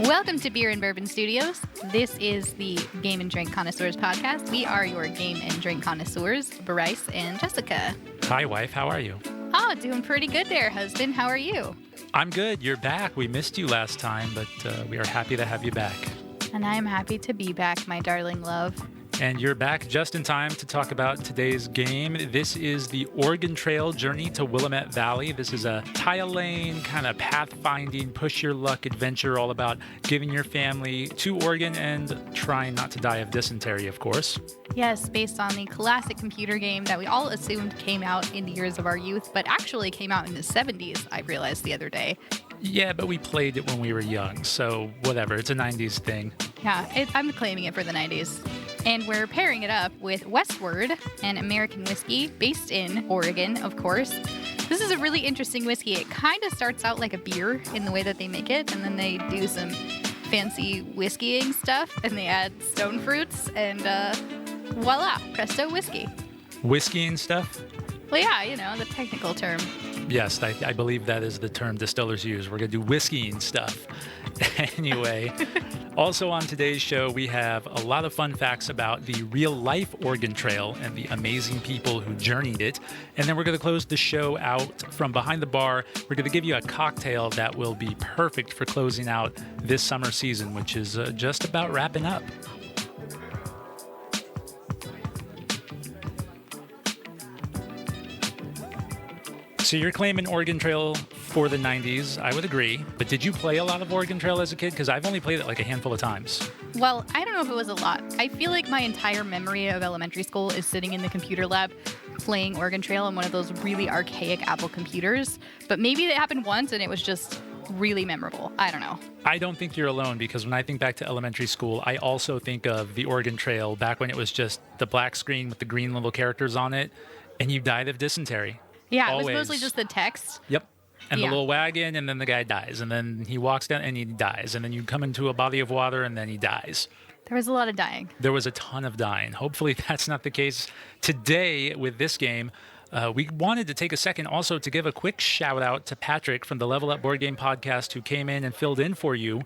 Welcome to Beer and Bourbon Studios. This is the Game and Drink Connoisseurs podcast. We are your game and drink connoisseurs, Bryce and Jessica. Hi, wife. How are you? Oh, doing pretty good there, husband. How are you? I'm good. You're back. We missed you last time, but we are happy to have you back. And I am happy to be back, my darling love. And you're back just in time to talk about today's game. This is the Oregon Trail Journey to Willamette Valley. This is a tile lane, kind of pathfinding, push your luck adventure, all about giving your family to Oregon and trying not to die of dysentery, of course. Yes, based on the classic computer game that we all assumed came out in the years of our youth, but actually came out in the 70s, I realized the other day. Yeah, but we played it when we were young, so whatever. It's a 90s thing. Yeah, I'm claiming it for the 90s. And we're pairing it up with Westward, an American whiskey based in Oregon, of course. This is a really interesting whiskey. It kind of starts out like a beer in the way that they make it, and then they do some fancy whiskeying stuff, and they add stone fruits, and voila, presto whiskey. Whiskeying stuff? Well, yeah, you know, the technical term. Yes, I believe that is the term distillers use. We're going to do whiskeying stuff. Anyway, also on today's show, we have a lot of fun facts about the real-life Oregon Trail and the amazing people who journeyed it. And then we're going to close the show out from behind the bar. We're going to give you a cocktail that will be perfect for closing out this summer season, which is just about wrapping up. So you're claiming Oregon Trail for the 90s. I would agree. But did you play a lot of Oregon Trail as a kid? Because I've only played it like a handful of times. Well, I don't know if it was a lot. I feel like my entire memory of elementary school is sitting in the computer lab playing Oregon Trail on one of those really archaic Apple computers. But maybe it happened once and it was just really memorable. I don't know. I don't think you're alone, because when I think back to elementary school, I also think of the Oregon Trail back when it was just the black screen with the green little characters on it, and you died of dysentery. Yeah, Always. It was mostly just the text. Yep. And Yeah. the little wagon, and then the guy dies. And then he walks down and he dies. And then you come into a body of water and then he dies. There was a lot of dying. There was a ton of dying. Hopefully that's not the case today with this game. We wanted to take a second also to give a quick shout out to Patrick from the Level Up Board Game Podcast, who came in and filled in for you.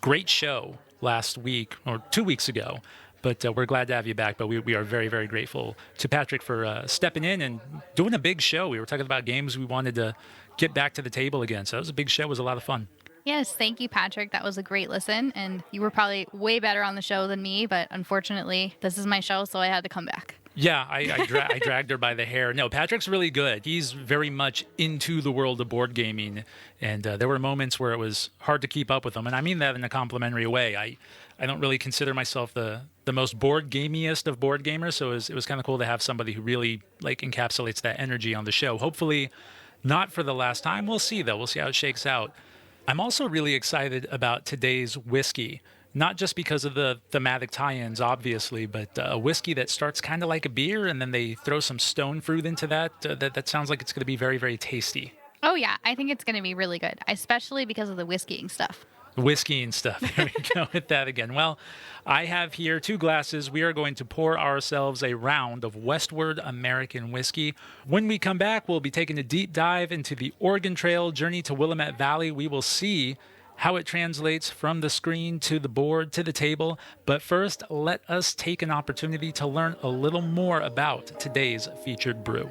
Great show last week or 2 weeks ago. But we're glad to have you back. But we are very, very grateful to Patrick for stepping in and doing a big show. We were talking about games we wanted to get back to the table again. So that was a big show. It was a lot of fun. Yes, thank you, Patrick. That was a great listen. And you were probably way better on the show than me. But unfortunately, this is my show, so I had to come back. Yeah, I dragged her by the hair. No, Patrick's really good. He's very much into the world of board gaming. And there were moments where it was hard to keep up with him. And I mean that in a complimentary way. I don't really consider myself the most board gamiest of board gamers, so it was kind of cool to have somebody who really encapsulates that energy on the show. Hopefully not for the last time. We'll see, though. We'll see how it shakes out. I'm also really excited about today's whiskey, not just because of the thematic tie-ins, obviously, but a whiskey that starts kind of like a beer, and then they throw some stone fruit into that. That sounds like it's going to be very, very tasty. Oh, yeah. I think it's going to be really good, especially because of the whiskeying stuff. Whiskey and stuff. There we go with that again. Well, I have here 2 glasses. We are going to pour ourselves a round of Westward American Whiskey. When we come back, we'll be taking a deep dive into the Oregon Trail Journey to Willamette Valley. We will see how it translates from the screen to the board to the table. But first, let us take an opportunity to learn a little more about today's featured brew.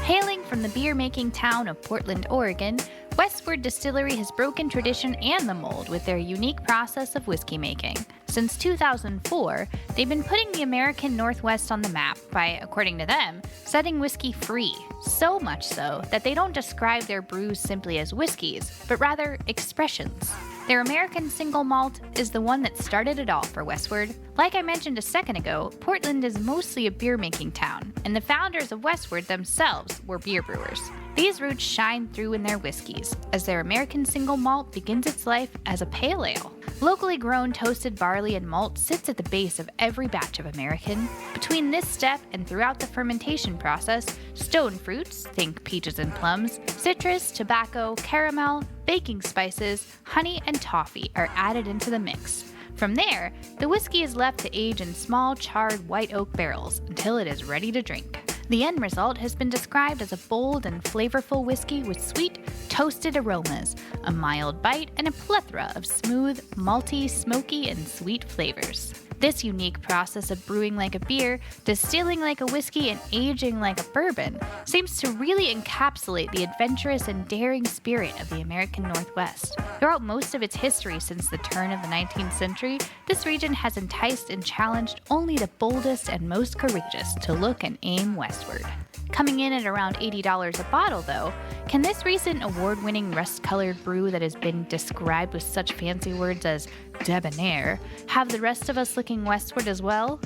Hailing from the beer-making town of Portland, Oregon, Westward Distillery has broken tradition and the mold with their unique process of whiskey making. Since 2004, they've been putting the American Northwest on the map by, according to them, setting whiskey free. So much so that they don't describe their brews simply as whiskeys, but rather expressions. Their American single malt is the one that started it all for Westward. Like I mentioned a second ago, Portland is mostly a beer-making town, and the founders of Westward themselves were beer brewers. These roots shine through in their whiskeys, as their American single malt begins its life as a pale ale. Locally grown toasted barley and malt sits at the base of every batch of American. Between this step and throughout the fermentation process, stone fruits, think peaches and plums, citrus, tobacco, caramel, baking spices, honey, and toffee are added into the mix. From there, the whiskey is left to age in small charred white oak barrels until it is ready to drink. The end result has been described as a bold and flavorful whiskey with sweet, toasted aromas, a mild bite, and a plethora of smooth, malty, smoky, and sweet flavors. This unique process of brewing like a beer, distilling like a whiskey, and aging like a bourbon seems to really encapsulate the adventurous and daring spirit of the American Northwest. Throughout most of its history since the turn of the 19th century, this region has enticed and challenged only the boldest and most courageous to look and aim westward. Coming in at around $80 a bottle, though, can this recent award-winning rust-colored brew that has been described with such fancy words as debonair have the rest of us looking westward as well?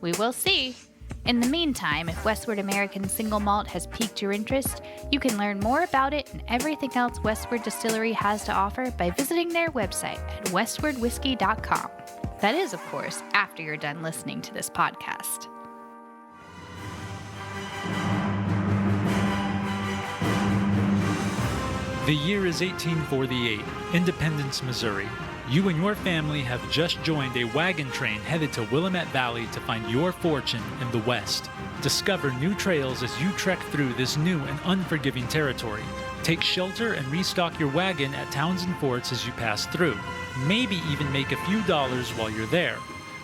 We will see. In the meantime, if Westward American Single Malt has piqued your interest, you can learn more about it and everything else Westward Distillery has to offer by visiting their website at westwardwhiskey.com. That is, of course, after you're done listening to this podcast. The year is 1848, Independence, Missouri. You and your family have just joined a wagon train headed to Willamette Valley to find your fortune in the West. Discover new trails as you trek through this new and unforgiving territory. Take shelter and restock your wagon at towns and forts as you pass through. Maybe even make a few dollars while you're there.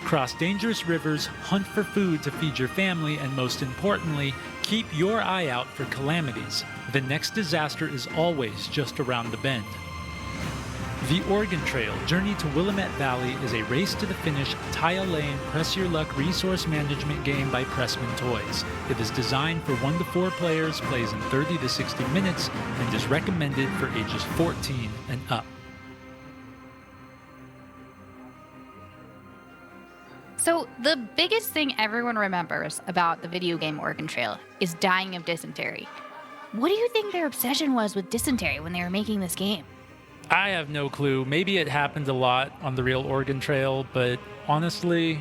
Cross dangerous rivers, hunt for food to feed your family, and most importantly, keep your eye out for calamities. The next disaster is always just around the bend. The Oregon Trail Journey to Willamette Valley is a race to the finish, tile-laying, press-your-luck resource management game by Pressman Toys. It is designed for 1 to 4 players, plays in 30 to 60 minutes, and is recommended for ages 14 and up. So, the biggest thing everyone remembers about the video game Oregon Trail is dying of dysentery. What do you think their obsession was with dysentery when they were making this game? I have no clue. Maybe it happened a lot on the real Oregon Trail, but honestly,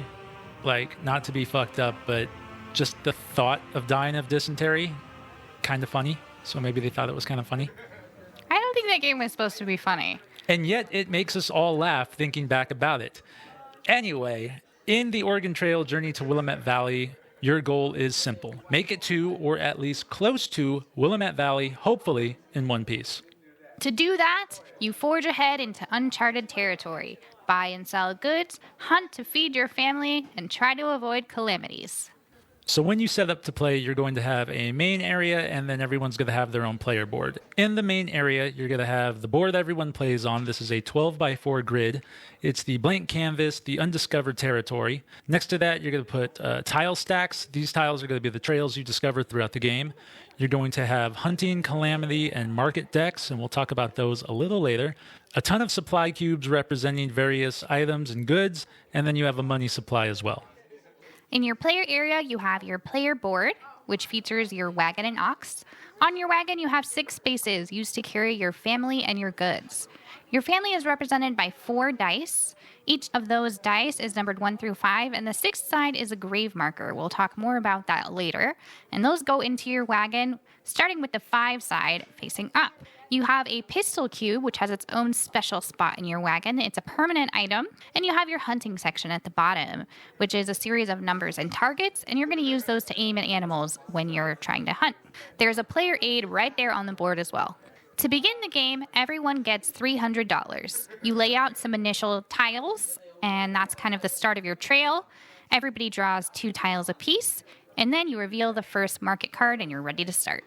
not to be fucked up, but just the thought of dying of dysentery, kind of funny. So maybe they thought it was kind of funny. I don't think that game was supposed to be funny. And yet it makes us all laugh thinking back about it. Anyway, in the Oregon Trail Journey to Willamette Valley, your goal is simple. Make it to, or at least close to, Willamette Valley, hopefully in one piece. To do that, you forge ahead into uncharted territory, buy and sell goods, hunt to feed your family, and try to avoid calamities. So when you set up to play, you're going to have a main area, and then everyone's going to have their own player board. In the main area, you're going to have the board everyone plays on. This is a 12x4 grid. It's the blank canvas, the undiscovered territory. Next to that, you're going to put tile stacks. These tiles are going to be the trails you discover throughout the game. You're going to have hunting, calamity, and market decks, and we'll talk about those a little later. A ton of supply cubes representing various items and goods, and then you have a money supply as well. In your player area, you have your player board, which features your wagon and ox. On your wagon, you have 6 spaces used to carry your family and your goods. Your family is represented by 4 dice. Each of those dice is numbered 1 through 5, and the 6th side is a grave marker. We'll talk more about that later. And those go into your wagon, starting with the 5 side facing up. You have a pistol cube, which has its own special spot in your wagon. It's a permanent item. And you have your hunting section at the bottom, which is a series of numbers and targets, and you're going to use those to aim at animals when you're trying to hunt. There's a player aid right there on the board as well. To begin the game, everyone gets $300. You lay out some initial tiles, and that's kind of the start of your trail. Everybody draws 2 tiles apiece, and then you reveal the first market card, and you're ready to start.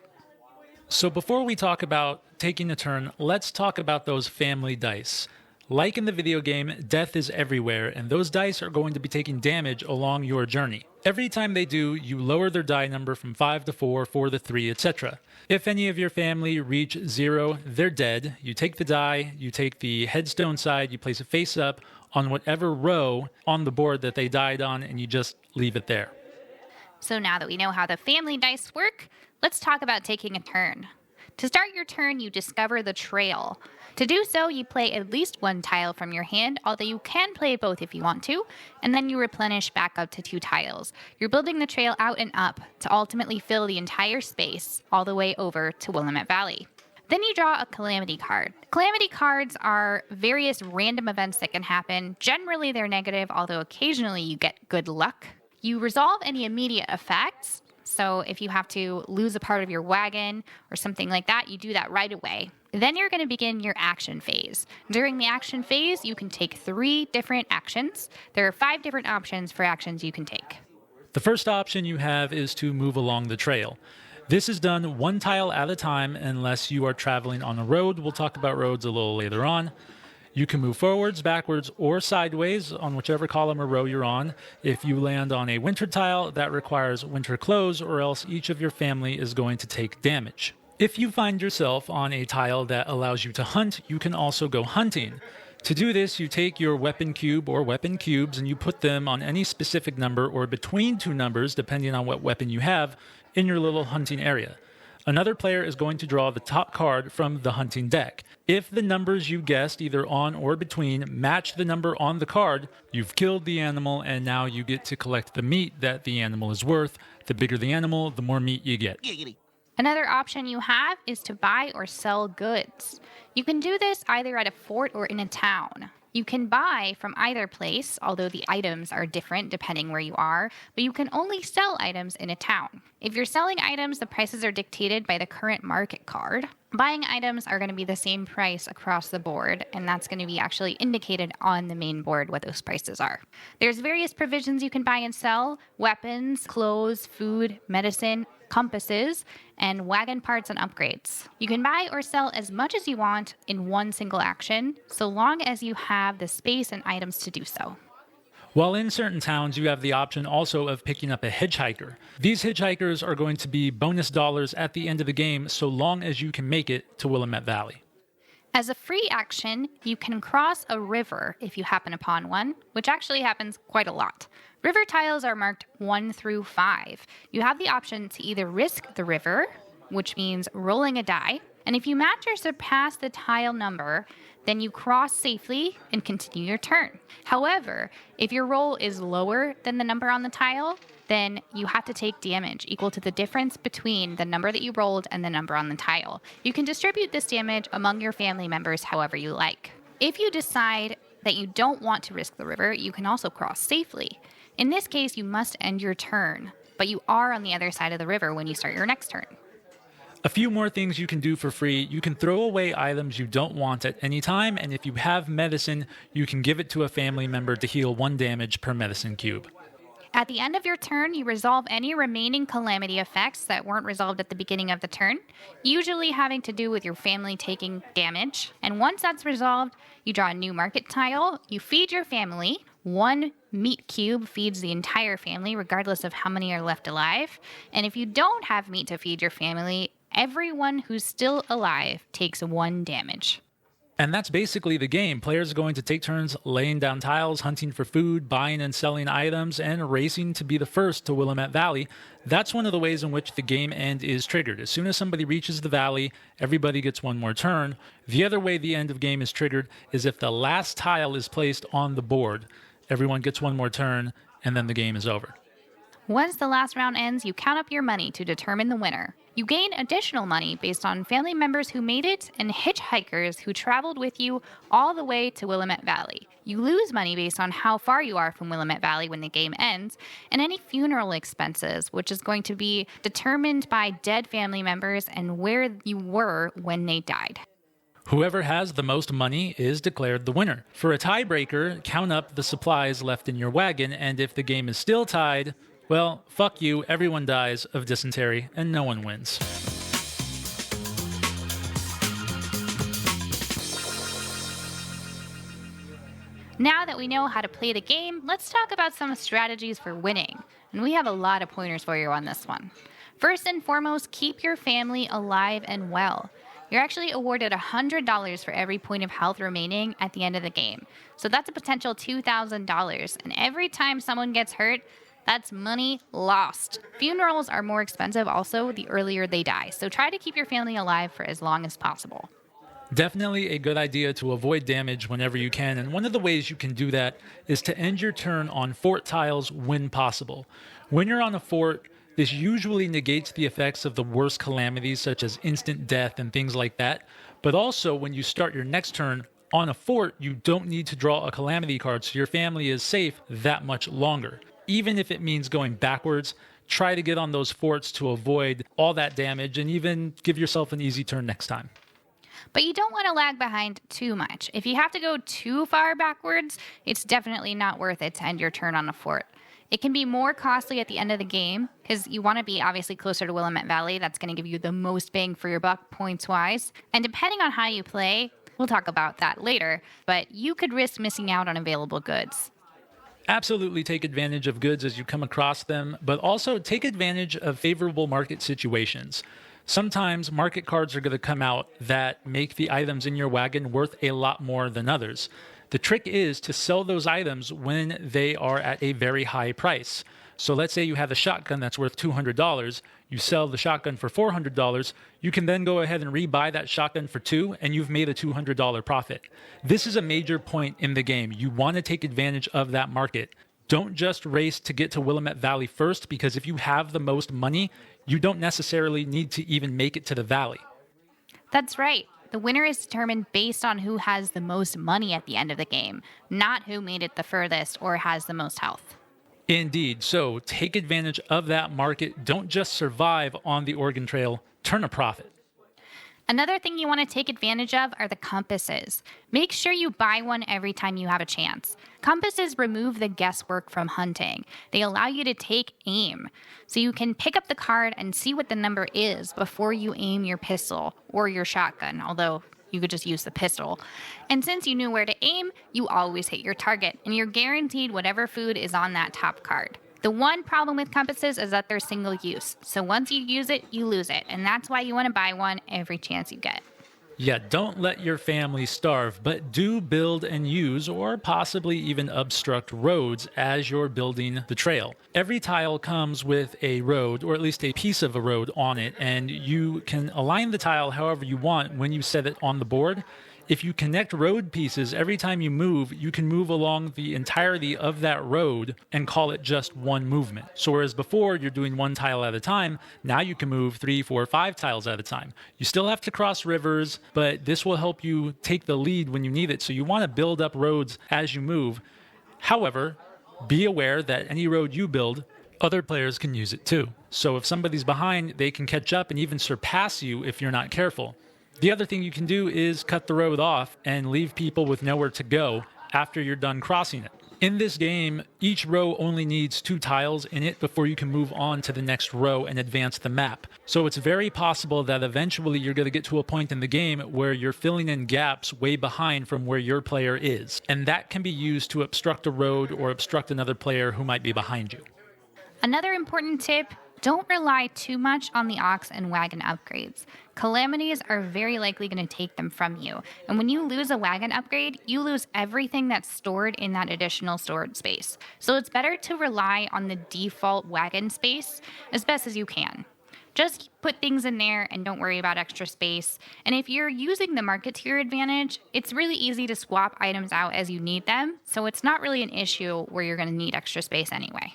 So before we talk about taking a turn, let's talk about those family dice. Like in the video game, death is everywhere, and those dice are going to be taking damage along your journey. Every time they do, you lower their die number from 5 to 4, 4 to 3, etc. If any of your family reach 0, they're dead. You take the die, you take the headstone side, you place it face up on whatever row on the board that they died on, and you just leave it there. So now that we know how the family dice work, let's talk about taking a turn. To start your turn, you discover the trail. To do so, you play at least 1 tile from your hand, although you can play both if you want to, and then you replenish back up to 2 tiles. You're building the trail out and up to ultimately fill the entire space all the way over to Willamette Valley. Then you draw a calamity card. Calamity cards are various random events that can happen. Generally, they're negative, although occasionally you get good luck. You resolve any immediate effects, So if you have to lose a part of your wagon or something like that, you do that right away. Then you're going to begin your action phase. During the action phase, you can take 3 different actions. There are 5 different options for actions you can take. The first option you have is to move along the trail. This is done 1 tile at a time unless you are traveling on a road. We'll talk about roads a little later on. You can move forwards, backwards, or sideways on whichever column or row you're on. If you land on a winter tile, that requires winter clothes, or else each of your family is going to take damage. If you find yourself on a tile that allows you to hunt, you can also go hunting. To do this, you take your weapon cube or weapon cubes and you put them on any specific number or between 2 numbers, depending on what weapon you have, in your little hunting area. Another player is going to draw the top card from the hunting deck. If the numbers you guessed, either on or between, match the number on the card, you've killed the animal and now you get to collect the meat that the animal is worth. The bigger the animal, the more meat you get. Another option you have is to buy or sell goods. You can do this either at a fort or in a town. You can buy from either place, although the items are different depending where you are, but you can only sell items in a town. If you're selling items, the prices are dictated by the current market card. Buying items are going to be the same price across the board, and that's going to be actually indicated on the main board what those prices are. There's various provisions you can buy and sell: weapons, clothes, food, medicine, compasses, and wagon parts and upgrades. You can buy or sell as much as you want in one single action, so long as you have the space and items to do so. While in certain towns, you have the option also of picking up a hitchhiker. These hitchhikers are going to be bonus dollars at the end of the game, so long as you can make it to Willamette Valley. As a free action, you can cross a river if you happen upon one, which actually happens quite a lot. River tiles are marked 1 through 5. You have the option to either risk the river, which means rolling a die, and if you match or surpass the tile number, then you cross safely and continue your turn. However, if your roll is lower than the number on the tile, then you have to take damage equal to the difference between the number that you rolled and the number on the tile. You can distribute this damage among your family members however you like. If you decide that you don't want to risk the river, you can also cross safely. In this case, you must end your turn, but you are on the other side of the river when you start your next turn. A few more things you can do for free. You can throw away items you don't want at any time, and if you have medicine, you can give it to a family member to heal 1 damage per medicine cube. At the end of your turn, you resolve any remaining calamity effects that weren't resolved at the beginning of the turn, usually having to do with your family taking damage. And once that's resolved, you draw a new market tile, you feed your family. 1 meat cube feeds the entire family, regardless of how many are left alive. And if you don't have meat to feed your family, everyone who's still alive takes 1 damage. And that's basically the game. Players are going to take turns laying down tiles, hunting for food, buying and selling items, and racing to be the first to Willamette Valley. That's one of the ways in which the game end is triggered. As soon as somebody reaches the valley, everybody gets 1 more turn. The other way the end of game is triggered is if the last tile is placed on the board. Everyone gets 1 more turn, and then the game is over. Once the last round ends, you count up your money to determine the winner. You gain additional money based on family members who made it and hitchhikers who traveled with you all the way to Willamette Valley. You lose money based on how far you are from Willamette Valley when the game ends, and any funeral expenses, which is going to be determined by dead family members and where you were when they died. Whoever has the most money is declared the winner. For a tiebreaker, count up the supplies left in your wagon, and if the game is still tied, well, fuck you, everyone dies of dysentery, and no one wins. Now that we know how to play the game, let's talk about some strategies for winning. And we have a lot of pointers for you on this one. First and foremost, keep your family alive and well. You're actually awarded $100 for every point of health remaining at the end of the game. So that's a potential $2,000. And every time someone gets hurt, that's money lost. Funerals are more expensive also the earlier they die. So try to keep your family alive for as long as possible. Definitely a good idea to avoid damage whenever you can, and one of the ways you can do that is to end your turn on fort tiles when possible. When you're on a fort, this usually negates the effects of the worst calamities such as instant death and things like that, but also when you start your next turn on a fort, you don't need to draw a calamity card, so your family is safe that much longer. Even if it means going backwards, try to get on those forts to avoid all that damage and even give yourself an easy turn next time. But you don't want to lag behind too much. If you have to go too far backwards, it's definitely not worth it to end your turn on a fort. It can be more costly at the end of the game because you want to be obviously closer to Willamette Valley. That's going to give you the most bang for your buck points-wise. And depending on how you play, we'll talk about that later, but you could risk missing out on available goods. Absolutely take advantage of goods as you come across them, but also take advantage of favorable market situations. Sometimes market cards are going to come out that make the items in your wagon worth a lot more than others. The trick is to sell those items when they are at a very high price. So let's say you have a shotgun that's worth $200. You sell the shotgun for $400. You can then go ahead and rebuy that shotgun for $200, and you've made a $200 profit. This is a major point in the game. You want to take advantage of that market. Don't just race to get to Willamette Valley first, because if you have the most money, you don't necessarily need to even make it to the valley. That's right. The winner is determined based on who has the most money at the end of the game, not who made it the furthest or has the most health. Indeed. So take advantage of that market. Don't just survive on the Oregon Trail. Turn a profit. Another thing you want to take advantage of are the compasses. Make sure you buy one every time you have a chance. Compasses remove the guesswork from hunting. They allow you to take aim. So you can pick up the card and see what the number is before you aim your pistol or your shotgun, although you could just use the pistol. And since you knew where to aim, you always hit your target, and you're guaranteed whatever food is on that top card. The one problem with compasses is that they're single use. So once you use it, you lose it. And that's why you want to buy one every chance you get. Yeah, don't let your family starve, but do build and use or possibly even obstruct roads as you're building the trail. Every tile comes with a road, or at least a piece of a road on it, and you can align the tile however you want when you set it on the board. If you connect road pieces, every time you move, you can move along the entirety of that road and call it just one movement. So whereas before you're doing one tile at a time, now you can move 3, 4, 5 tiles at a time. You still have to cross rivers, but this will help you take the lead when you need it. So you want to build up roads as you move. However, be aware that any road you build, other players can use it too. So if somebody's behind, they can catch up and even surpass you if you're not careful. The other thing you can do is cut the road off and leave people with nowhere to go after you're done crossing it. In this game, each row only needs 2 tiles in it before you can move on to the next row and advance the map. So it's very possible that eventually you're going to get to a point in the game where you're filling in gaps way behind from where your player is. And that can be used to obstruct a road or obstruct another player who might be behind you. Another important tip: don't rely too much on the ox and wagon upgrades. Calamities are very likely going to take them from you. And when you lose a wagon upgrade, you lose everything that's stored in that additional storage space. So it's better to rely on the default wagon space as best as you can. Just put things in there and don't worry about extra space. And if you're using the market to your advantage, it's really easy to swap items out as you need them. So it's not really an issue where you're going to need extra space anyway.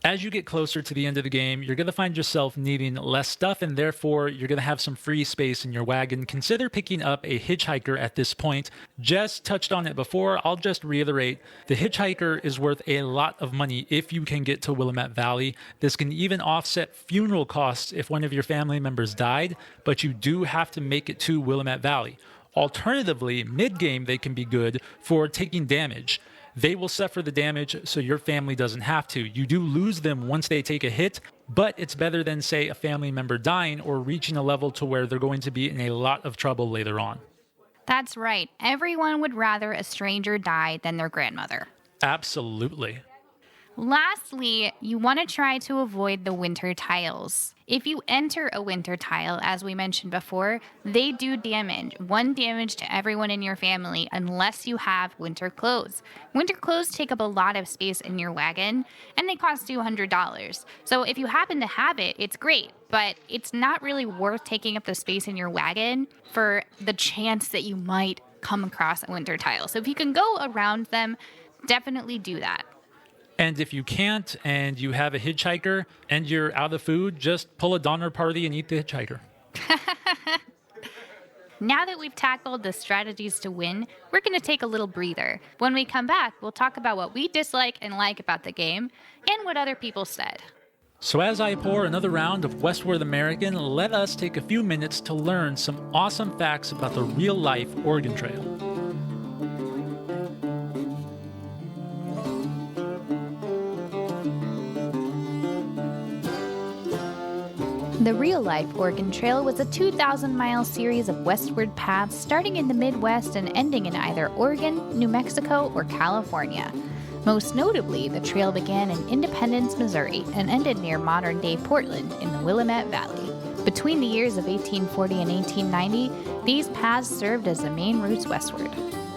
As you get closer to the end of the game, you're going to find yourself needing less stuff, and therefore you're going to have some free space in your wagon. Consider picking up a hitchhiker at this point. Jess touched on it before. I'll just reiterate. The hitchhiker is worth a lot of money if you can get to Willamette Valley. This can even offset funeral costs if one of your family members died, but you do have to make it to Willamette Valley. Alternatively, mid-game they can be good for taking damage. They will suffer the damage so your family doesn't have to. You do lose them once they take a hit, but it's better than, say, a family member dying or reaching a level to where they're going to be in a lot of trouble later on. That's right. Everyone would rather a stranger die than their grandmother. Absolutely. Lastly, you want to try to avoid the winter tiles. If you enter a winter tile, as we mentioned before, they do damage. 1 damage to everyone in your family unless you have winter clothes. Winter clothes take up a lot of space in your wagon, and they cost you $100. So if you happen to have it, it's great, but it's not really worth taking up the space in your wagon for the chance that you might come across a winter tile. So if you can go around them, definitely do that. And if you can't, and you have a hitchhiker, and you're out of food, just pull a Donner Party and eat the hitchhiker. Now that we've tackled the strategies to win, we're going to take a little breather. When we come back, we'll talk about what we dislike and like about the game, and what other people said. So as I pour another round of Westward American, let us take a few minutes to learn some awesome facts about the real-life Oregon Trail. The real-life Oregon Trail was a 2,000-mile series of westward paths starting in the Midwest and ending in either Oregon, New Mexico, or California. Most notably, the trail began in Independence, Missouri, and ended near modern-day Portland in the Willamette Valley. Between the years of 1840 and 1890, these paths served as the main routes westward.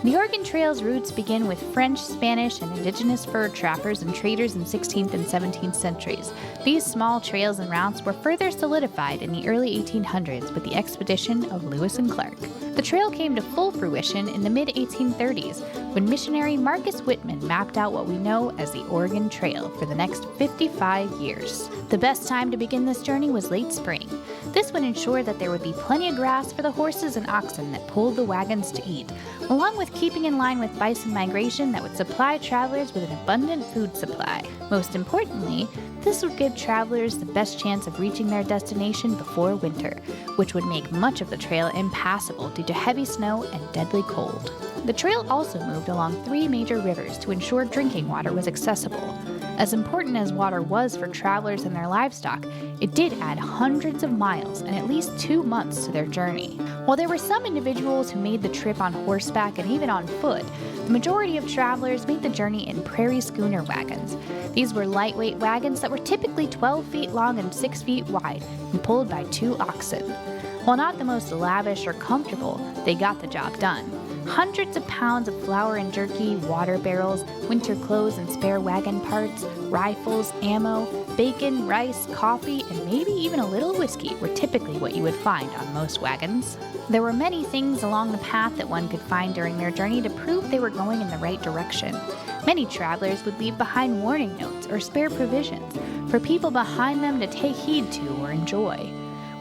The Oregon Trail's roots begin with French, Spanish, and indigenous fur trappers and traders in 16th and 17th centuries. These small trails and routes were further solidified in the early 1800s with the expedition of Lewis and Clark. The trail came to full fruition in the mid-1830s when missionary Marcus Whitman mapped out what we know as the Oregon Trail for the next 55 years. The best time to begin this journey was late spring. This would ensure that there would be plenty of grass for the horses and oxen that pulled the wagons to eat, along with keeping in line with bison migration that would supply travelers with an abundant food supply. Most importantly, this would give travelers the best chance of reaching their destination before winter, which would make much of the trail impassable due to heavy snow and deadly cold. The trail also moved along 3 major rivers to ensure drinking water was accessible. As important as water was for travelers and their livestock, it did add hundreds of miles and at least 2 months to their journey. While there were some individuals who made the trip on horseback and even on foot, the majority of travelers made the journey in prairie schooner wagons. These were lightweight wagons that were typically 12 feet long and 6 feet wide and pulled by 2 oxen. While not the most lavish or comfortable, they got the job done. Hundreds of pounds of flour and jerky, water barrels, winter clothes and spare wagon parts, rifles, ammo, bacon, rice, coffee, and maybe even a little whiskey were typically what you would find on most wagons. There were many things along the path that one could find during their journey to prove they were going in the right direction. Many travelers would leave behind warning notes or spare provisions for people behind them to take heed to or enjoy.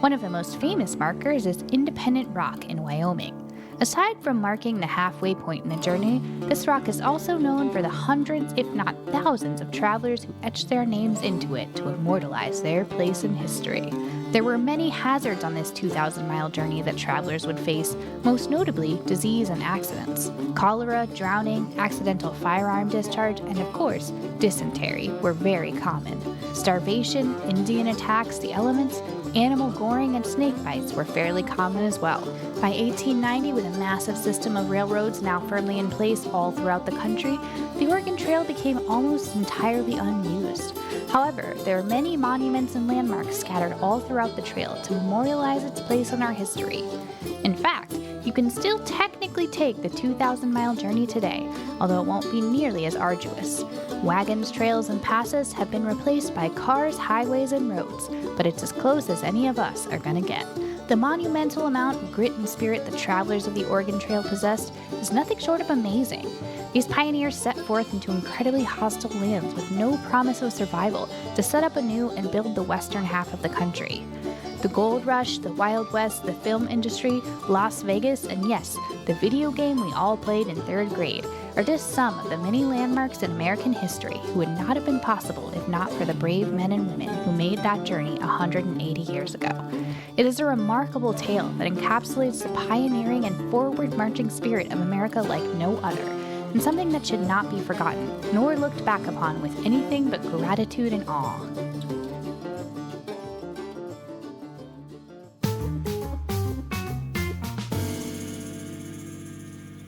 One of the most famous markers is Independent Rock in Wyoming. Aside from marking the halfway point in the journey, this rock is also known for the hundreds, if not thousands, of travelers who etched their names into it to immortalize their place in history. There were many hazards on this 2,000-mile journey that travelers would face, most notably disease and accidents. Cholera, drowning, accidental firearm discharge, and of course, dysentery were very common. Starvation, Indian attacks, the elements, animal goring, and snake bites were fairly common as well. By 1890, with a massive system of railroads now firmly in place all throughout the country, the Oregon Trail became almost entirely unused. However, there are many monuments and landmarks scattered all throughout the trail to memorialize its place in our history. In fact, you can still technically take the 2,000-mile journey today, although it won't be nearly as arduous. Wagons, trails, and passes have been replaced by cars, highways, and roads, but it's as close as any of us are gonna get. The monumental amount of grit and spirit the travelers of the Oregon Trail possessed is nothing short of amazing. These pioneers set forth into incredibly hostile lands with no promise of survival to set up anew and build the western half of the country. The gold rush, the Wild West, the film industry, Las Vegas, and yes, the video game we all played in 3rd grade are just some of the many landmarks in American history who would not have been possible if not for the brave men and women who made that journey 180 years ago. It is a remarkable tale that encapsulates the pioneering and forward-marching spirit of America like no other, and something that should not be forgotten, nor looked back upon with anything but gratitude and awe.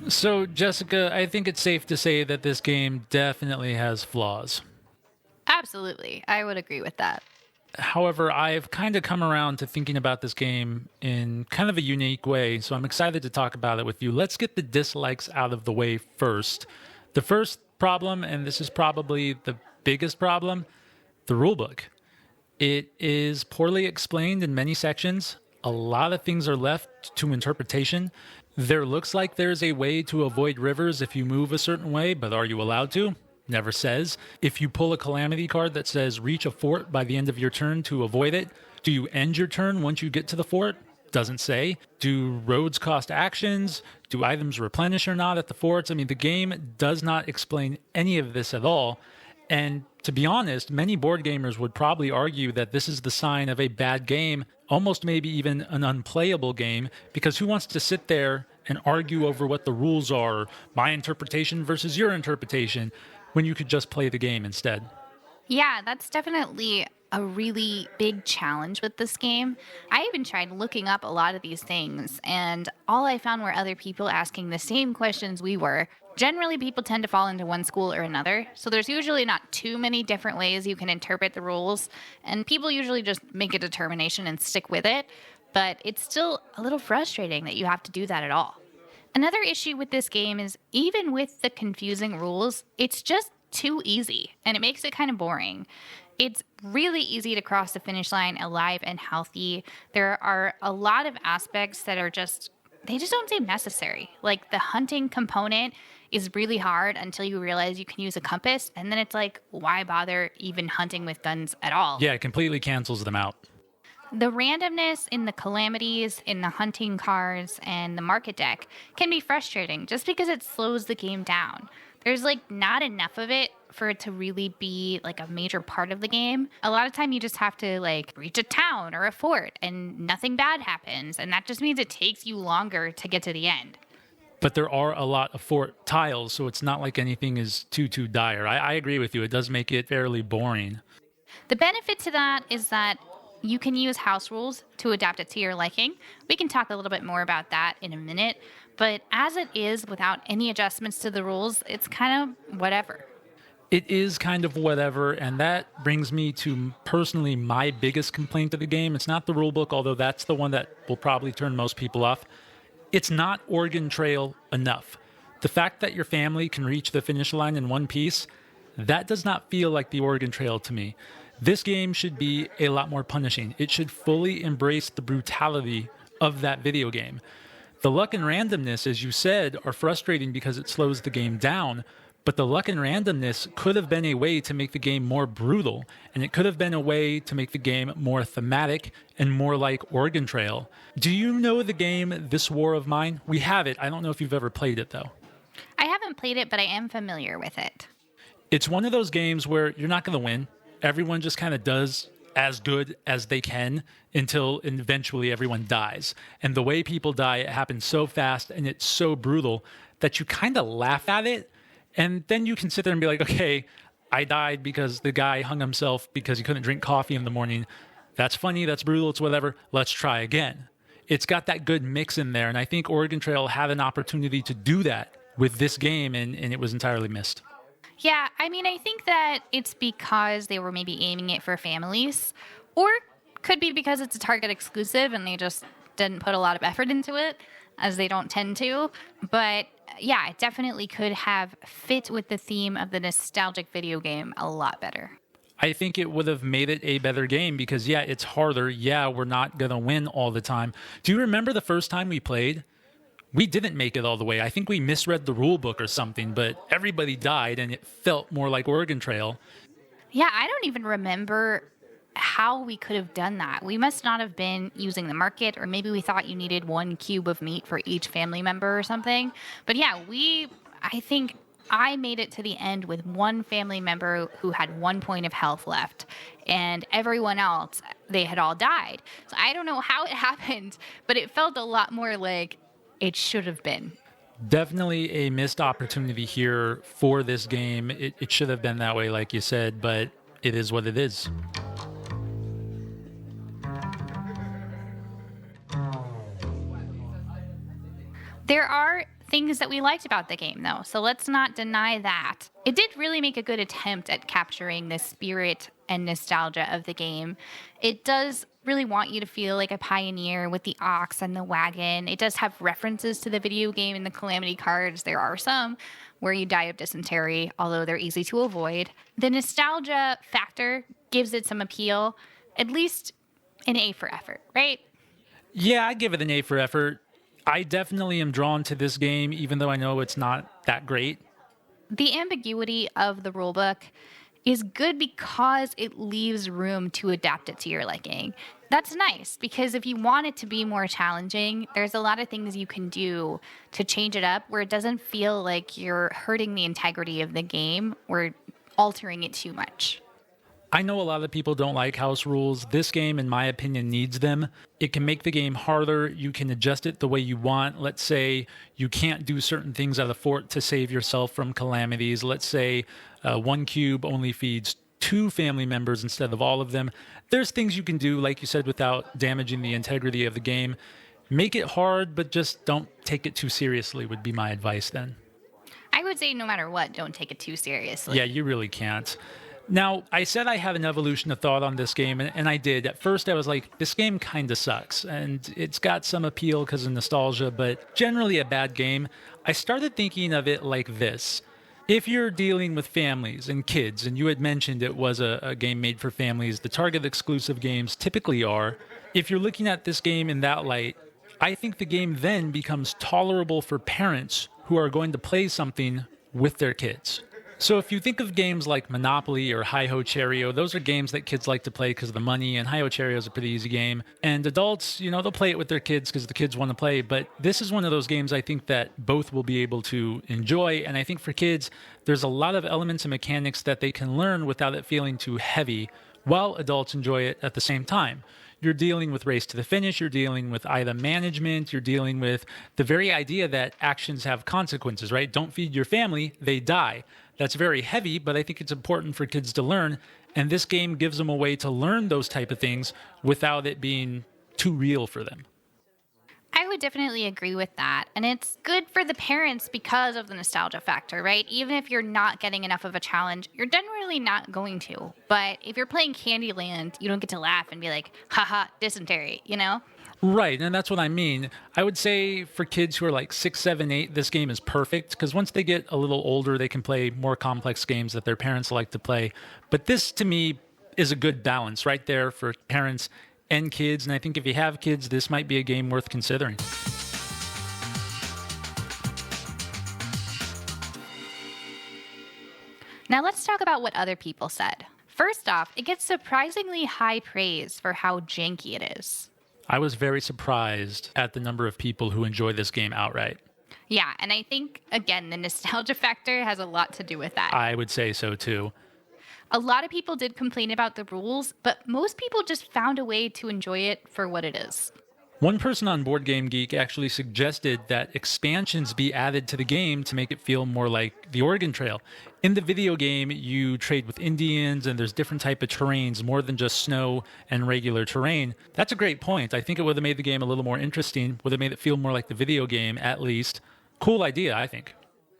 So, Jessica, I think it's safe to say that this game definitely has flaws. Absolutely, I would agree with that. However, I've kind of come around to thinking about this game in kind of a unique way, so I'm excited to talk about it with you. Let's get the dislikes out of the way first. The first problem, and this is probably the biggest problem, the rulebook. It is poorly explained in many sections. A lot of things are left to interpretation. There looks like there's a way to avoid rivers if you move a certain way, but are you allowed to? Never says. If you pull a calamity card that says reach a fort by the end of your turn to avoid it, do you end your turn once you get to the fort? Doesn't say. Do roads cost actions? Do items replenish or not at the forts? I mean, the game does not explain any of this at all. And to be honest, many board gamers would probably argue that this is the sign of a bad game, almost maybe even an unplayable game, because who wants to sit there and argue over what the rules are, my interpretation versus your interpretation, when you could just play the game instead? Yeah, that's definitely a really big challenge with this game. I even tried looking up a lot of these things, and all I found were other people asking the same questions we were. Generally, people tend to fall into one school or another, so there's usually not too many different ways you can interpret the rules, and people usually just make a determination and stick with it, but it's still a little frustrating that you have to do that at all. Another issue with this game is even with the confusing rules, it's just too easy, and it makes it kind of boring. It's really easy to cross the finish line alive and healthy. There are a lot of aspects that are they just don't seem necessary. Like the hunting component is really hard until you realize you can use a compass, and then it's like, why bother even hunting with guns at all? Yeah, it completely cancels them out. The randomness in the calamities, in the hunting cards, and the market deck can be frustrating just because it slows the game down. There's not enough of it for it to really be a major part of the game. A lot of time you just have to reach a town or a fort and nothing bad happens. And that just means it takes you longer to get to the end. But there are a lot of fort tiles, so it's not like anything is too dire. I agree with you. It does make it fairly boring. The benefit to that is that you can use house rules to adapt it to your liking. We can talk a little bit more about that in a minute. But as it is, without any adjustments to the rules, it's kind of whatever. It is kind of whatever, and that brings me to personally my biggest complaint of the game. It's not the rulebook, although that's the one that will probably turn most people off. It's not Oregon Trail enough. The fact that your family can reach the finish line in one piece, that does not feel like the Oregon Trail to me. This game should be a lot more punishing. It should fully embrace the brutality of that video game. The luck and randomness, as you said, are frustrating because it slows the game down, but the luck and randomness could have been a way to make the game more brutal, and it could have been a way to make the game more thematic and more like Oregon Trail. Do you know the game This War of Mine? We have it. I don't know if you've ever played it, though. I haven't played it, but I am familiar with it. It's one of those games where you're not going to win. Everyone just kind of does as good as they can until eventually everyone dies. And the way people die, it happens so fast and it's so brutal that you kind of laugh at it. And then you can sit there and be like, okay, I died because the guy hung himself because he couldn't drink coffee in the morning. That's funny, that's brutal, it's whatever. Let's try again. It's got that good mix in there. And I think Oregon Trail had an opportunity to do that with this game, and it was entirely missed. Yeah, I mean, I think that it's because they were maybe aiming it for families, or could be because it's a Target exclusive and they just didn't put a lot of effort into it, as they don't tend to. But yeah, it definitely could have fit with the theme of the nostalgic video game a lot better. I think it would have made it a better game because, yeah, it's harder. Yeah, we're not going to win all the time. Do you remember the first time we played? We didn't make it all the way. I think we misread the rule book or something, but everybody died and it felt more like Oregon Trail. Yeah, I don't even remember how we could have done that. We must not have been using the market, or maybe we thought you needed 1 cube of meat for each family member or something. But yeah, I think I made it to the end with one family member who had 1 point of health left, and everyone else, they had all died. So I don't know how it happened, but it felt a lot more like it should have been. Definitely a missed opportunity here for this game. It should have been that way, like you said, but it is what it is. There are things that we liked about the game, though, so let's not deny that. It did really make a good attempt at capturing the spirit and nostalgia of the game. It does really want you to feel like a pioneer with the ox and the wagon. It does have references to the video game in the calamity cards. There are some where you die of dysentery, although they're easy to avoid. The nostalgia factor gives it some appeal, at least an A for effort, right? Yeah, I give it an A for effort. I definitely am drawn to this game, even though I know it's not that great. The ambiguity of the rulebook is good because it leaves room to adapt it to your liking. That's nice, because if you want it to be more challenging, there's a lot of things you can do to change it up where it doesn't feel like you're hurting the integrity of the game, where altering it too much. I know a lot of people don't like house rules. This game, in my opinion, needs them. It can make the game harder. You can adjust it the way you want. Let's say you can't do certain things at a fort to save yourself from calamities. Let's say one cube only feeds 2 family members instead of all of them. There's things you can do, like you said, without damaging the integrity of the game. Make it hard, but just don't take it too seriously would be my advice then. I would say no matter what, don't take it too seriously. Yeah, you really can't. Now, I said I had an evolution of thought on this game, and I did. At first, I was like, this game kind of sucks, and it's got some appeal because of nostalgia, but generally a bad game. I started thinking of it like this. If you're dealing with families and kids, and you had mentioned it was a game made for families, the Target exclusive games typically are. If you're looking at this game in that light, I think the game then becomes tolerable for parents who are going to play something with their kids. So if you think of games like Monopoly or Hi-Ho Cherry-O, those are games that kids like to play because of the money, and Hi-Ho Cherry-O is a pretty easy game. And adults, they'll play it with their kids because the kids want to play. But this is one of those games I think that both will be able to enjoy. And I think for kids, there's a lot of elements and mechanics that they can learn without it feeling too heavy, while adults enjoy it at the same time. You're dealing with race to the finish, you're dealing with item management, you're dealing with the very idea that actions have consequences, right? Don't feed your family, they die. That's very heavy, but I think it's important for kids to learn, and this game gives them a way to learn those type of things without it being too real for them. I would definitely agree with that. And it's good for the parents because of the nostalgia factor, right? Even if you're not getting enough of a challenge, you're generally not going to. But if you're playing Candyland, you don't get to laugh and be like, haha, dysentery, Right, and that's what I mean. I would say for kids who are like 6, 7, 8, this game is perfect because once they get a little older, they can play more complex games that their parents like to play. But this, to me, is a good balance right there for parents and kids. And I think if you have kids, this might be a game worth considering. Now let's talk about what other people said. First off, it gets surprisingly high praise for how janky it is. I was very surprised at the number of people who enjoy this game outright. Yeah, and I think, again, the nostalgia factor has a lot to do with that. I would say so, too. A lot of people did complain about the rules, but most people just found a way to enjoy it for what it is. One person on Board Game Geek actually suggested that expansions be added to the game to make it feel more like the Oregon Trail. In the video game, you trade with Indians and there's different type of terrains, more than just snow and regular terrain. That's a great point. I think it would have made the game a little more interesting, would have made it feel more like the video game at least. Cool idea, I think.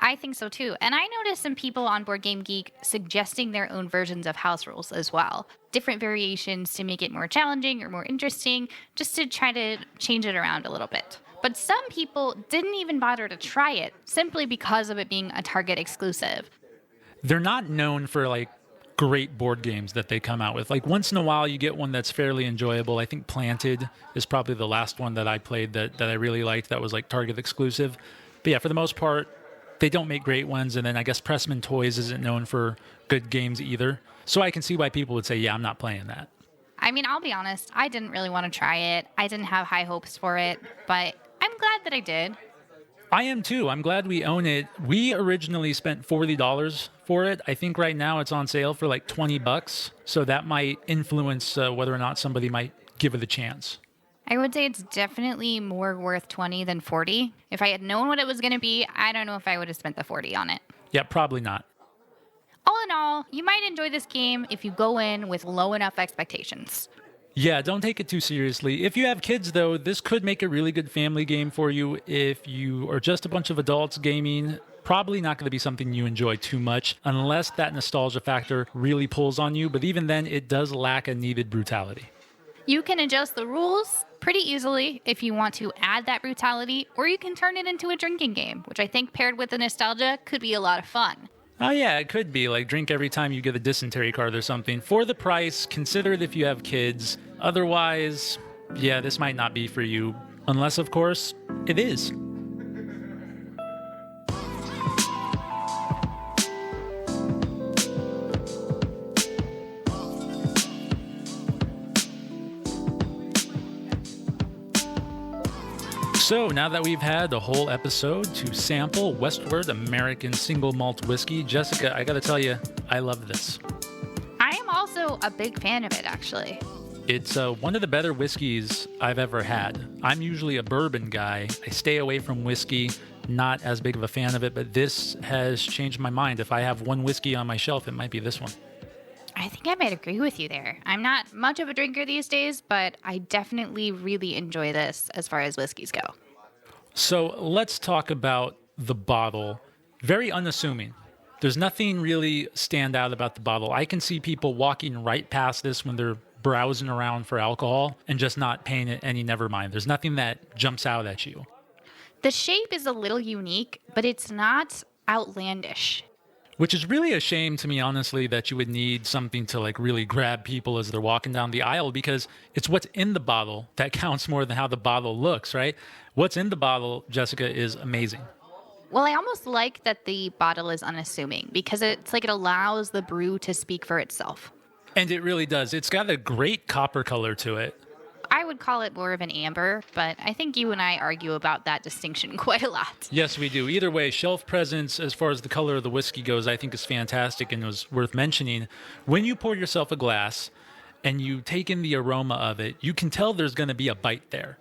I think so too. And I noticed some people on Board Game Geek suggesting their own versions of house rules as well. Different variations to make it more challenging or more interesting, just to try to change it around a little bit. But some people didn't even bother to try it, simply because of it being a Target exclusive. They're not known for great board games that they come out with. Once in a while you get one that's fairly enjoyable. I think Planted is probably the last one that I played that I really liked that was Target exclusive. But yeah, for the most part, they don't make great ones, and then I guess Pressman Toys isn't known for good games either. So I can see why people would say, yeah, I'm not playing that. I mean, I'll be honest, I didn't really want to try it. I didn't have high hopes for it, but I'm glad that I did. I am too. I'm glad we own it. We originally spent $40 for it. I think right now it's on sale for $20, so that might influence whether or not somebody might give it a chance. I would say it's definitely more worth 20 than 40. If I had known what it was going to be, I don't know if I would have spent the 40 on it. Yeah, probably not. All in all, you might enjoy this game if you go in with low enough expectations. Yeah, don't take it too seriously. If you have kids, though, this could make a really good family game for you. If you are just a bunch of adults gaming, probably not going to be something you enjoy too much unless that nostalgia factor really pulls on you. But even then, it does lack a needed brutality. You can adjust the rules pretty easily if you want to add that brutality, or you can turn it into a drinking game, which I think paired with the nostalgia could be a lot of fun. Oh yeah, it could be drink every time you get a dysentery card or something. For the price, consider it if you have kids. Otherwise, yeah, this might not be for you. Unless, of course, it is. So now that we've had a whole episode to sample Westward American single malt whiskey, Jessica, I gotta tell you, I love this. I am also a big fan of it, actually. It's one of the better whiskeys I've ever had. I'm usually a bourbon guy. I stay away from whiskey, not as big of a fan of it, but this has changed my mind. If I have one whiskey on my shelf, it might be this one. I think I might agree with you there. I'm not much of a drinker these days, but I definitely really enjoy this as far as whiskeys go. So let's talk about the bottle. Very unassuming. There's nothing really stand out about the bottle. I can see people walking right past this when they're browsing around for alcohol and just not paying it any never mind. There's nothing that jumps out at you. The shape is a little unique, but it's not outlandish. Which is really a shame to me, honestly, that you would need something to like really grab people as they're walking down the aisle, because it's what's in the bottle that counts more than how the bottle looks, right? What's in the bottle, Jessica, is amazing. Well, I almost like that the bottle is unassuming because it's like it allows the brew to speak for itself. And it really does. It's got a great copper color to it. I would call it more of an amber, but I think you and I argue about that distinction quite a lot. Yes, we do. Either way, shelf presence, as far as the color of the whiskey goes, I think is fantastic and was worth mentioning. When you pour yourself a glass and you take in the aroma of it, you can tell there's going to be a bite there.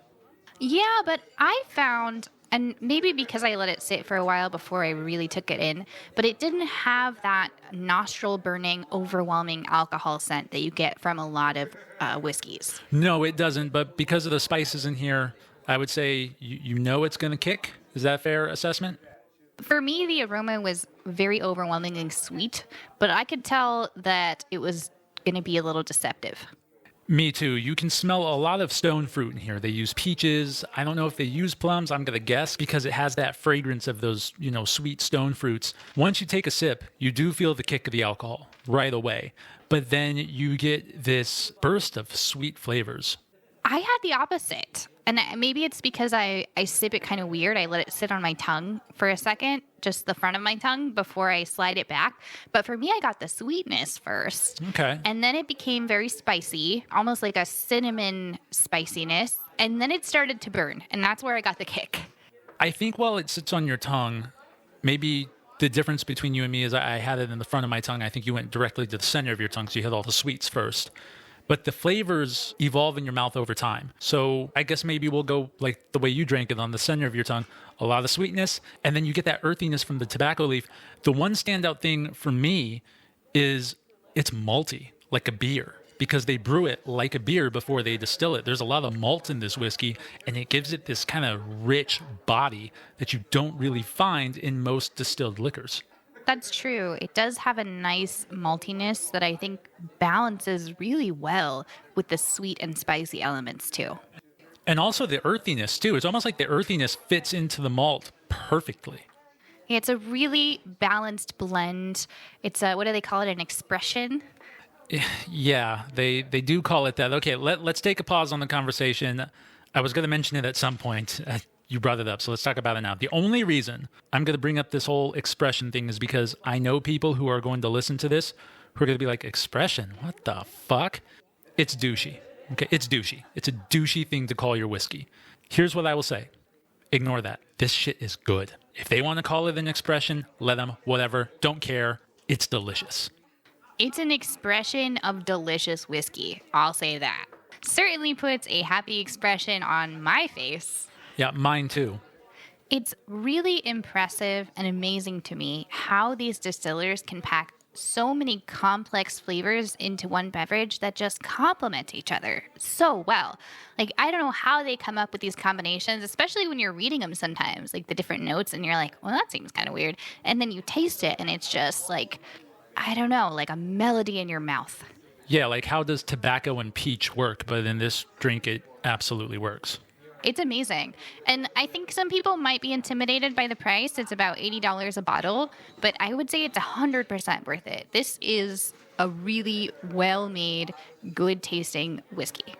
Yeah, but I found, and maybe because I let it sit for a while before I really took it in, but it didn't have that nostril burning, overwhelming alcohol scent that you get from a lot of whiskeys. No, it doesn't. But because of the spices in here, I would say you know it's going to kick. Is that a fair assessment? For me, the aroma was very overwhelmingly sweet, but I could tell that it was going to be a little deceptive. Me too. You can smell a lot of stone fruit in here. They use peaches. I don't know if they use plums. I'm going to guess because it has that fragrance of those, sweet stone fruits. Once you take a sip, you do feel the kick of the alcohol right away. But then you get this burst of sweet flavors. I had the opposite. And maybe it's because I sip it kind of weird. I let it sit on my tongue for a second, just the front of my tongue, before I slide it back. But for me, I got the sweetness first. Okay. And then it became very spicy, almost like a cinnamon spiciness. And then it started to burn. And that's where I got the kick. I think while it sits on your tongue, maybe the difference between you and me is I had it in the front of my tongue. I think you went directly to the center of your tongue, so you had all the sweets first. But the flavors evolve in your mouth over time. So I guess maybe we'll go like the way you drank it, on the center of your tongue, a lot of sweetness, and then you get that earthiness from the tobacco leaf. The one standout thing for me is it's malty, like a beer, because they brew it like a beer before they distill it. There's a lot of malt in this whiskey, and it gives it this kind of rich body that you don't really find in most distilled liquors. That's true. It does have a nice maltiness that I think balances really well with the sweet and spicy elements too. And also the earthiness too. It's almost like the earthiness fits into the malt perfectly. Yeah, it's a really balanced blend. It's what do they call it? An expression? Yeah, they do call it that. Okay, let's take a pause on the conversation. I was going to mention it at some point. You brought it up, so let's talk about it now. The only reason I'm going to bring up this whole expression thing is because I know people who are going to listen to this who are going to be like, expression? What the fuck? It's douchey. Okay, it's douchey. It's a douchey thing to call your whiskey. Here's what I will say. Ignore that. This shit is good. If they want to call it an expression, let them, whatever. Don't care. It's delicious. It's an expression of delicious whiskey. I'll say that. Certainly puts a happy expression on my face. Yeah, mine too. It's really impressive and amazing to me how these distillers can pack so many complex flavors into one beverage that just complement each other so well. Like, I don't know how they come up with these combinations, especially when you're reading them sometimes, like the different notes, and you're like, well, that seems kind of weird. And then you taste it, and it's just like, I don't know, like a melody in your mouth. Yeah, like how does tobacco and peach work? But in this drink, it absolutely works. It's amazing. And I think some people might be intimidated by the price. It's about $80 a bottle, but I would say it's 100% worth it. This is a really well-made, good-tasting whiskey.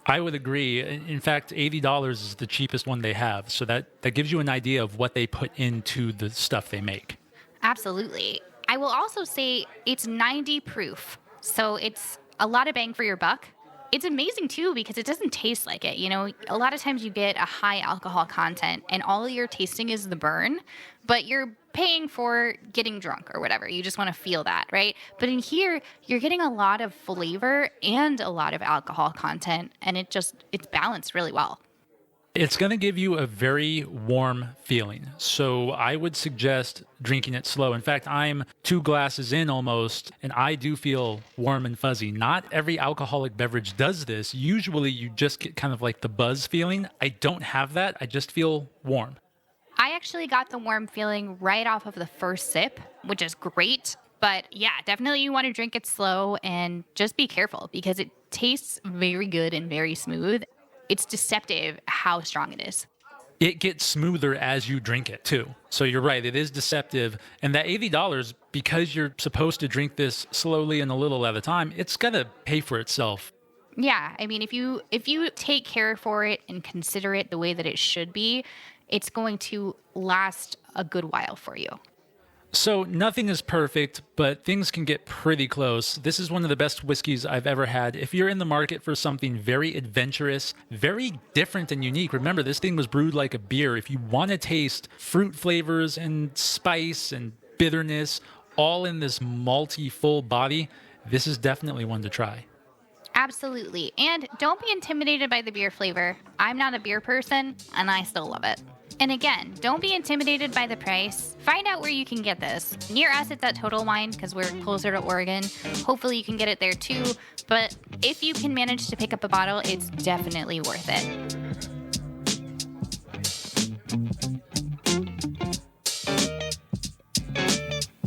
I would agree. In fact, $80 is the cheapest one they have. So that gives you an idea of what they put into the stuff they make. Absolutely. I will also say it's 90 proof. So it's a lot of bang for your buck. It's amazing, too, because it doesn't taste like it. You know, a lot of times you get a high alcohol content and all you're tasting is the burn, but you're paying for getting drunk or whatever. You just want to feel that, right? But in here, you're getting a lot of flavor and a lot of alcohol content, and it's balanced really well. It's going to give you a very warm feeling. So I would suggest drinking it slow. In fact, I'm 2 glasses in almost, and I do feel warm and fuzzy. Not every alcoholic beverage does this. Usually you just get kind of like the buzz feeling. I don't have that. I just feel warm. I actually got the warm feeling right off of the first sip, which is great. But yeah, definitely you want to drink it slow and just be careful because it tastes very good and very smooth. It's deceptive how strong it is. It gets smoother as you drink it, too. So you're right, it is deceptive. And that $80, because you're supposed to drink this slowly and a little at a time, it's going to pay for itself. Yeah, I mean, if you take care for it and consider it the way that it should be, it's going to last a good while for you. So nothing is perfect, but things can get pretty close. This is one of the best whiskeys I've ever had. If you're in the market for something very adventurous, very different and unique, remember this thing was brewed like a beer. If you want to taste fruit flavors and spice and bitterness all in this malty full body, this is definitely one to try. Absolutely. And don't be intimidated by the beer flavor. I'm not a beer person, and I still love it. And again, don't be intimidated by the price. Find out where you can get this. Near us, it's at Total Wine because we're closer to Oregon. Hopefully you can get it there too. But if you can manage to pick up a bottle, it's definitely worth it.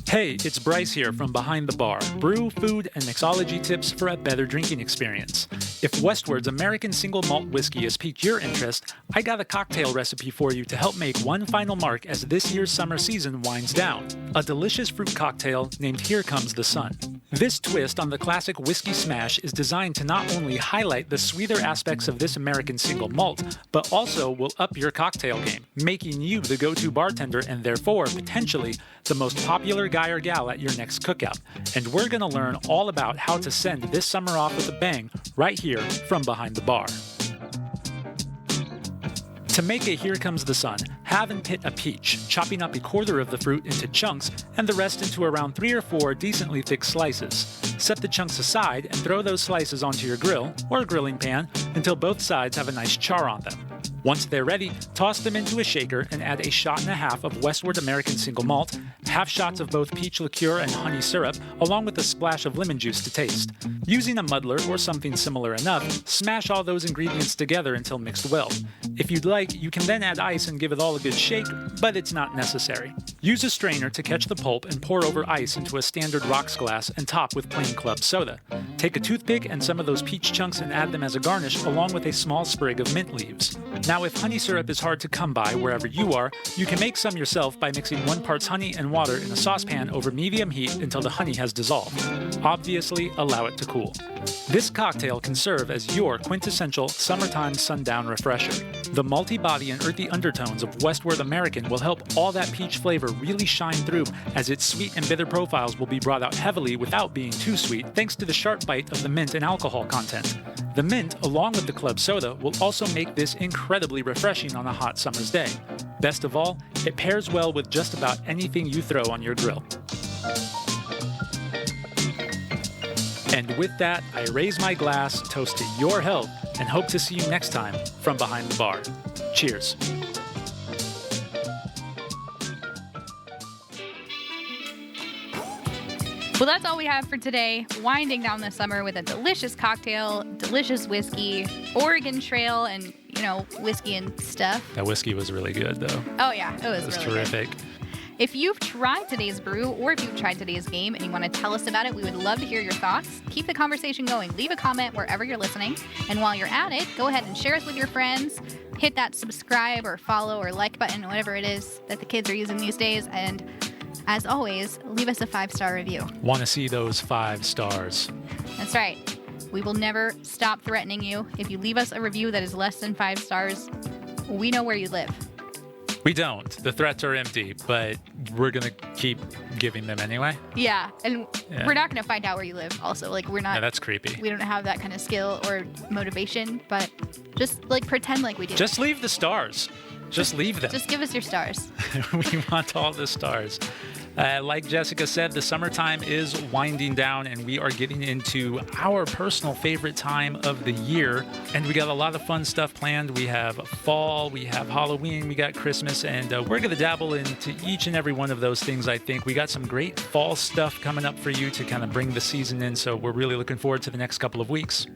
Hey, it's Bryce here from Behind the Bar. Brew, food, and mixology tips for a better drinking experience. If Westward's American single malt whiskey has piqued your interest, I got a cocktail recipe for you to help make one final mark as this year's summer season winds down. A delicious fruit cocktail named Here Comes the Sun. This twist on the classic whiskey smash is designed to not only highlight the sweeter aspects of this American single malt, but also will up your cocktail game, making you the go-to bartender and therefore, potentially, the most popular guy or gal at your next cookout. And we're going to learn all about how to send this summer off with a bang right here from Behind the Bar. To make a Here Comes the Sun, have and pit a peach, chopping up a quarter of the fruit into chunks and the rest into around 3 or 4 decently thick slices. Set the chunks aside and throw those slices onto your grill or grilling pan until both sides have a nice char on them. Once they're ready, toss them into a shaker and add a shot and a half of Westward American single malt, half shots of both peach liqueur and honey syrup, along with a splash of lemon juice to taste. Using a muddler or something similar enough, smash all those ingredients together until mixed well. If you'd like, you can then add ice and give it all a good shake, but it's not necessary. Use a strainer to catch the pulp and pour over ice into a standard rocks glass and top with plain club soda. Take a toothpick and some of those peach chunks and add them as a garnish along with a small sprig of mint leaves. Now, if honey syrup is hard to come by wherever you are, you can make some yourself by mixing 1 part honey and water in a saucepan over medium heat until the honey has dissolved. Obviously, allow it to cool. This cocktail can serve as your quintessential summertime sundown refresher. The malty body and earthy undertones of Westward American will help all that peach flavor really shine through, as its sweet and bitter profiles will be brought out heavily without being too sweet thanks to the sharp bite of the mint and alcohol content. The mint, along with the club soda, will also make this incredibly refreshing on a hot summer's day. Best of all, it pairs well with just about anything you throw on your grill. And with that, I raise my glass, toast to your health, and hope to see you next time from Behind the Bar. Cheers. Well, that's all we have for today. Winding down the summer with a delicious cocktail, delicious whiskey, Oregon Trail, and, whiskey and stuff. That whiskey was really good, though. Oh, yeah. It was really terrific. Good. If you've tried today's brew or if you've tried today's game and you want to tell us about it, we would love to hear your thoughts. Keep the conversation going. Leave a comment wherever you're listening. And while you're at it, go ahead and share us with your friends. Hit that subscribe or follow or like button, whatever it is that the kids are using these days. And as always, leave us a 5-star review. Want to see those 5 stars. That's right. We will never stop threatening you. If you leave us a review that is less than 5 stars, we know where you live. We don't. The threats are empty, but we're going to keep giving them anyway. Yeah, and we're not going to find out where you live also. Like, we're not... Yeah, that's creepy. We don't have that kind of skill or motivation, but just, like, pretend like we do. Just leave the stars. Just leave them. Just give us your stars. We want all the stars. Like Jessica said, the summertime is winding down, and we are getting into our personal favorite time of the year. And we got a lot of fun stuff planned. We have fall, we have Halloween, we got Christmas, and we're going to dabble into each and every one of those things, I think. We got some great fall stuff coming up for you to kind of bring the season in, so we're really looking forward to the next couple of weeks.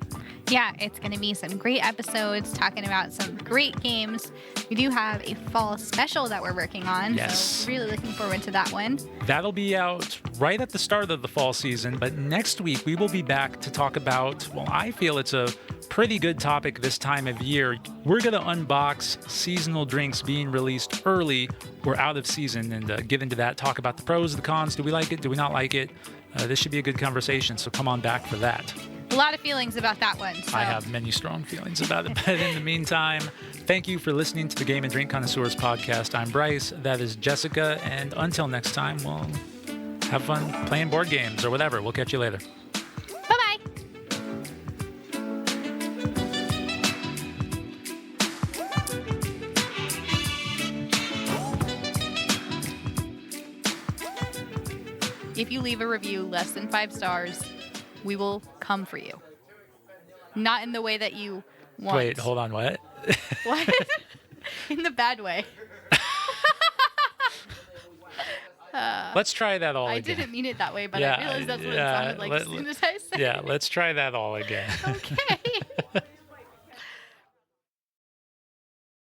Yeah, it's going to be some great episodes talking about some great games. We do have a fall special that we're working on, yes. So really looking forward to that one. That'll be out right at the start of the fall season, but next week we will be back to talk about, well, I feel it's a pretty good topic this time of year. We're going to unbox seasonal drinks being released early or out of season and get into that, talk about the pros, the cons. Do we like it? Do we not like it? This should be a good conversation, so come on back for that. A lot of feelings about that one. So. I have many strong feelings about it, but in the meantime, thank you for listening to the Game and Drink Connoisseurs podcast. I'm Bryce, that is Jessica, and until next time, we'll have fun playing board games or whatever. We'll catch you later. Bye-bye. If you leave a review less than 5 stars, we will come for you. Not in the way that you want. Wait, hold on, what? What? In the bad way. Let's try that all I again. didn't mean it that way, but I realized that's what it sounded like as soon as I said it. Yeah, let's try that all again. Okay.